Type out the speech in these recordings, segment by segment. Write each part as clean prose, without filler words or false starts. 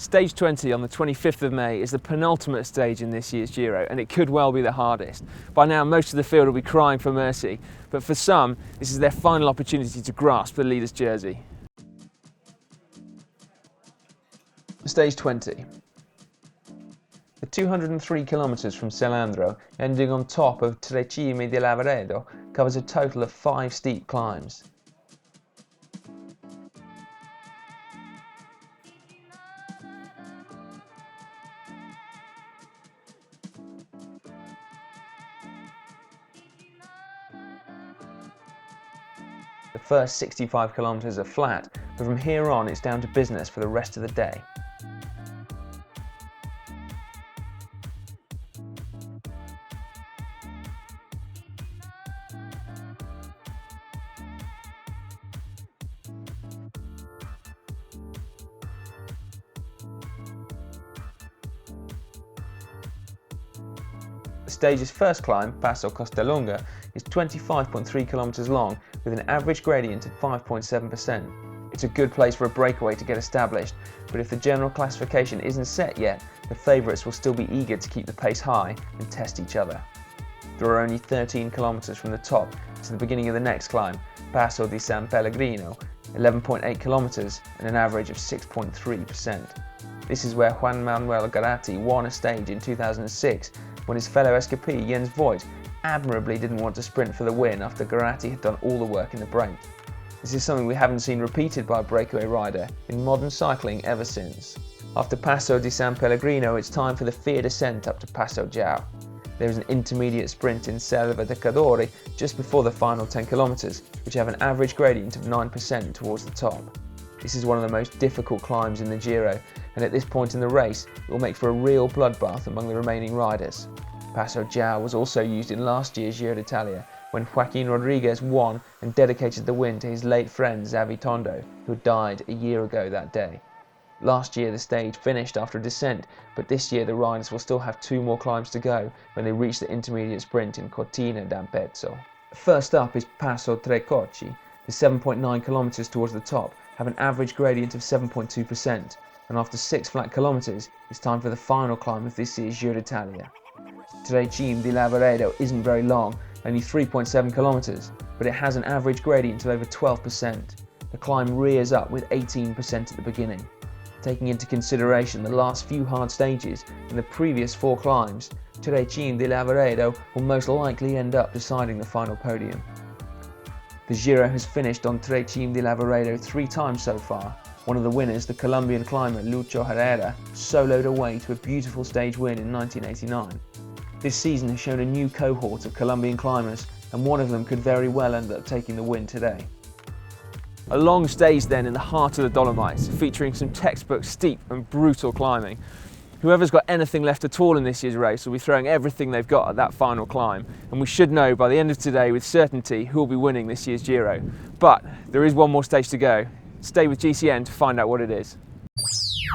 Stage 20 on the 25th of May is the penultimate stage in this year's Giro, and it could well be the hardest. By now most of the field will be crying for mercy, but for some this is their final opportunity to grasp the leader's jersey. Stage 20. The 203 kilometres from Silandro, ending on top of Tre Cime di Lavaredo, covers a total of 5 steep climbs. The first 65 kilometres are flat, but from here on it's down to business for the rest of the day. The stage's first climb, Passo Costalunga, is 25.3 kilometres long with an average gradient of 5.7%. It's a good place for a breakaway to get established, but if the general classification isn't set yet, the favourites will still be eager to keep the pace high and test each other. There are only 13 kilometres from the top to the beginning of the next climb, Passo di San Pellegrino, 11.8 kilometres and an average of 6.3%. This is where Juan Manuel Garatti won a stage in 2006 when his fellow escapee Jens Voigt admirably didn't want to sprint for the win after Garatti had done all the work in the break. This is something we haven't seen repeated by a breakaway rider in modern cycling ever since. After Passo di San Pellegrino, it's time for the feared ascent up to Passo Giao. There is an intermediate sprint in Selva de Cadore just before the final 10 kilometres, which have an average gradient of 9% towards the top. This is one of the most difficult climbs in the Giro, and at this point in the race it will make for a real bloodbath among the remaining riders. Passo Giao was also used in last year's Giro d'Italia when Joaquin Rodriguez won and dedicated the win to his late friend Xavi Tondo, who had died a year ago that day. Last year the stage finished after a descent, but this year the riders will still have 2 more climbs to go when they reach the intermediate sprint in Cortina d'Ampezzo. First up is Passo Tre Cocci. The 7.9 kilometres towards the top have an average gradient of 7.2%, and after 6 flat kilometres, it's time for the final climb of this year's Giro d'Italia. Tre Cime di Lavaredo isn't very long, only 3.7 kilometres, but it has an average gradient of over 12%. The climb rears up with 18% at the beginning. Taking into consideration the last few hard stages and the previous 4 climbs, Tre Cime di Lavaredo will most likely end up deciding the final podium. The Giro has finished on Tre Cime di Lavaredo 3 times so far. One of the winners, the Colombian climber Lucho Herrera, soloed away to a beautiful stage win in 1989. This season has shown a new cohort of Colombian climbers, and one of them could very well end up taking the win today. A long stage then in the heart of the Dolomites, featuring some textbook steep and brutal climbing. Whoever's got anything left at all in this year's race will be throwing everything they've got at that final climb, and we should know by the end of today with certainty who will be winning this year's Giro. But there is one more stage to go. Stay with GCN to find out what it is.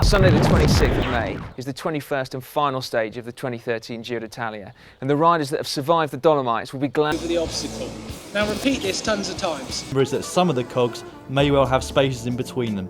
Sunday the 26th of May is the 21st and final stage of the 2013 Giro d'Italia, and the riders that have survived the Dolomites will be glad over the obstacle. Now repeat this tons of times. Remember is that some of the cogs may well have spaces in between them.